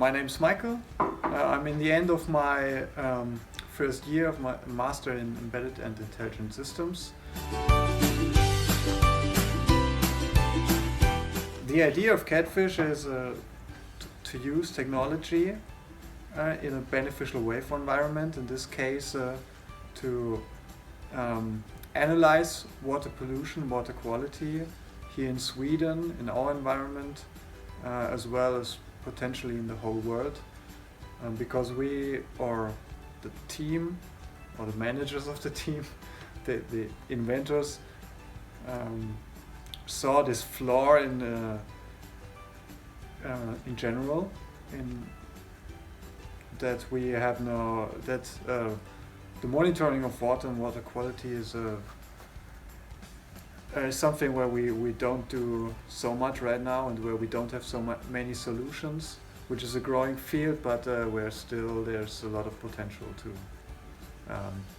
my name's Michael. I'm in the end of my first year of my Master in Embedded and Intelligent Systems. The idea of Catfish is to use technology in a beneficial way for environment. In this case, to analyze water pollution, water quality here in Sweden, in our environment, as well as potentially in the whole world. Because we, or the team, or the managers of the team, the inventors, saw this flaw in general, in that we have that the monitoring of water and water quality is something where we don't do so much right now, and where we don't have so many solutions, which is a growing field, but where still there's a lot of potential to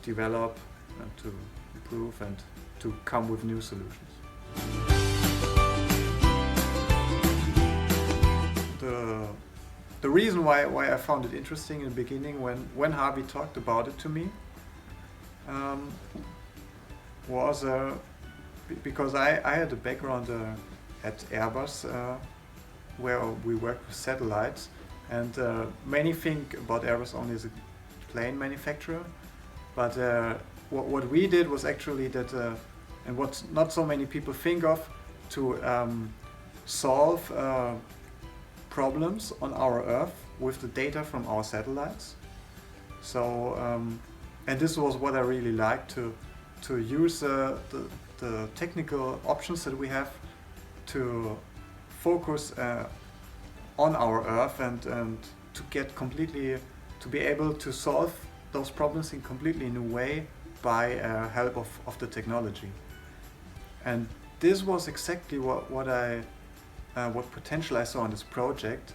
develop and to improve and to come with new solutions. The reason why I found it interesting in the beginning, when Harvey talked about it to me, was because I had a background at Airbus, where we work with satellites, and many think about Airbus only as a plane manufacturer, but what we did was actually that, and what not so many people think of, to solve problems on our Earth with the data from our satellites. So, and this was what I really liked, to use the technical options that we have to focus on our Earth and to get completely, to be able to solve those problems in completely new way by help of the technology. And this was exactly what potential I saw in this project,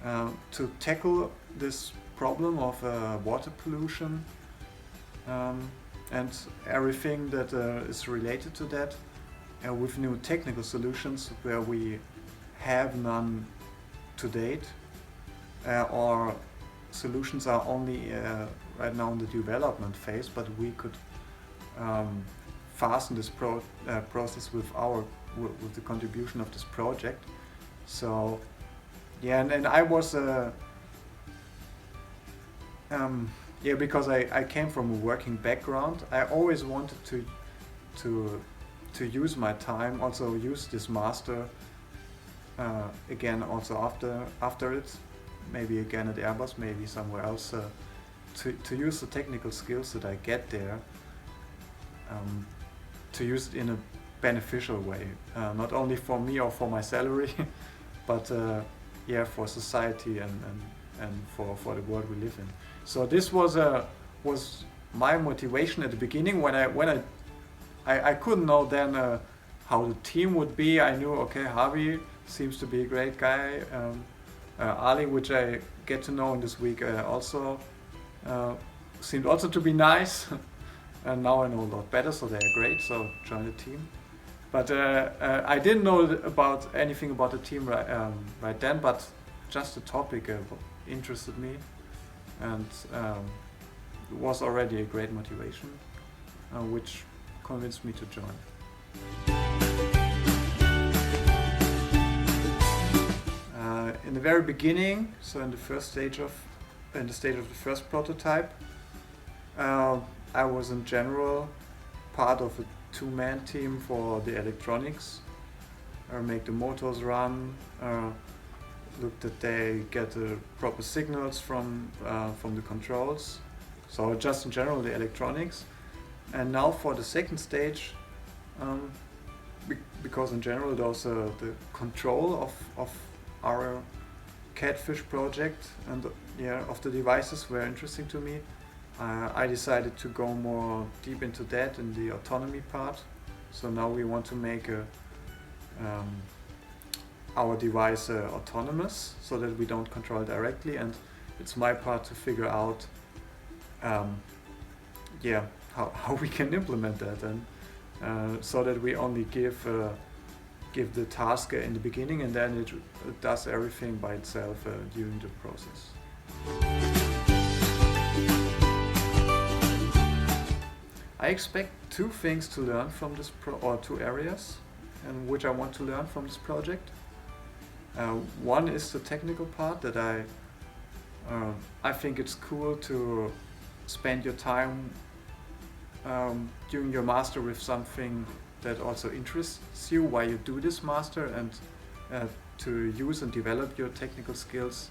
to tackle this problem of water pollution and everything that is related to that, with new technical solutions where we have none to date, or solutions are only right now in the development phase, but we could fasten this process with the contribution of this project. So yeah, and I was because I came from a working background, I always wanted to use my time, also use this master again also after it, maybe again at Airbus, maybe somewhere else, to use the technical skills that I get there, to use it in a beneficial way, not only for me or for my salary, but yeah, for society and for the world we live in. So this was my motivation at the beginning, when I couldn't know then how the team would be. I knew, okay, Harvey seems to be a great guy, Ali, which I get to know in this week, also seemed also to be nice. And now I know a lot better, so they are great, so join the team. But I didn't know anything about the team right then, but just the topic interested me, and was already a great motivation, which convinced me to join. In the very beginning, so in the stage of the first prototype, I was in general part of a two-man team for the electronics, make the motors run, look that they get the proper signals from the controls. So just in general the electronics. And now for the second stage, because in general those the control of our Catfish project and of the devices were interesting to me. I decided to go more deep into that in the autonomy part. So now we want to make our device autonomous, so that we don't control it directly, and it's my part to figure out how we can implement that, and so that we only give give the task in the beginning, and then it does everything by itself during the process. I expect two things to learn from this or two areas, and which I want to learn from this project. One is the technical part that I think it's cool to spend your time during your master with something that also interests you while you do this master, and to use and develop your technical skills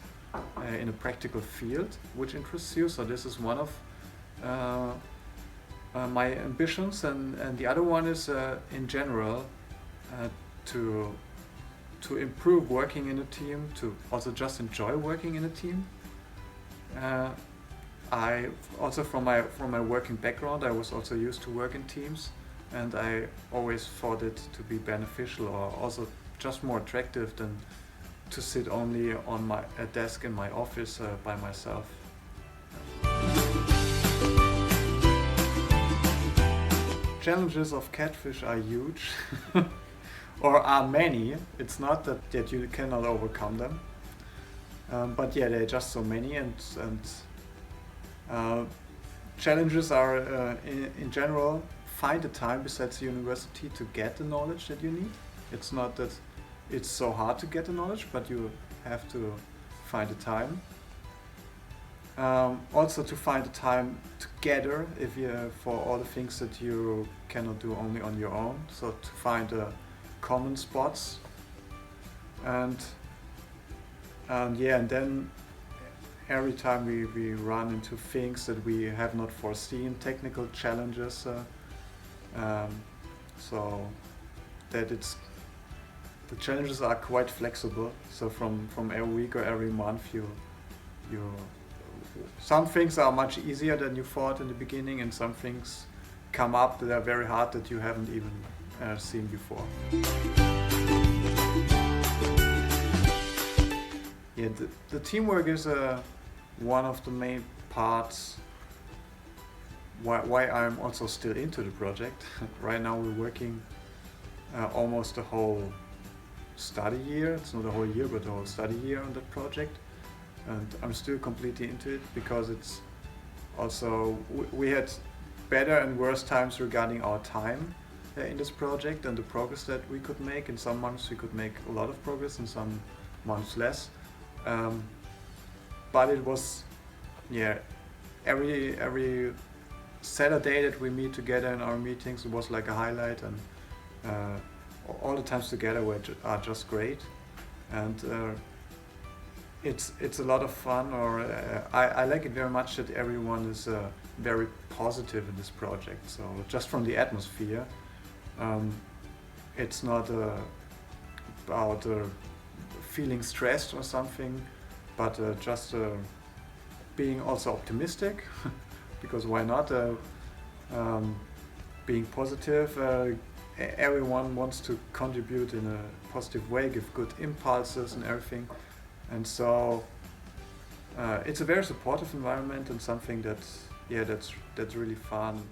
in a practical field which interests you. So this is one of my ambitions, and the other one is in general to improve working in a team, to also just enjoy working in a team. I also from my working background, I was also used to work in teams, and I always thought it to be beneficial or also just more attractive than to sit only on a desk in my office by myself. Challenges of catfish are huge, or are many. It's not that you cannot overcome them, but yeah, there are just so many, and challenges are in general, find a time besides the university to get the knowledge that you need. It's not that it's so hard to get the knowledge, but you have to find a time. Also to find a time together for all the things that you cannot do only on your own. So to find common spots, and then every time we run into things that we have not foreseen, technical challenges, so that the challenges are quite flexible. So from every week or every month, you some things are much easier than you thought in the beginning, and some things come up that are very hard that you haven't even seen before. Yeah, the teamwork is one of the main parts why I'm also still into the project. Right now we're working almost the whole study year. It's not a whole year, but the whole study year on that project. And I'm still completely into it because it's also, we had better and worse times regarding our time in this project and the progress that we could make. In some months we could make a lot of progress, in some months less. But it was, yeah, every Saturday that we meet together in our meetings, it was like a highlight, and all the times together are just great. And it's a lot of fun, or I like it very much that everyone is very positive in this project. So just from the atmosphere, it's not about feeling stressed or something, but just being also optimistic, because why not? Being positive, everyone wants to contribute in a positive way, give good impulses and everything. And so it's a very supportive environment, and something that's really fun.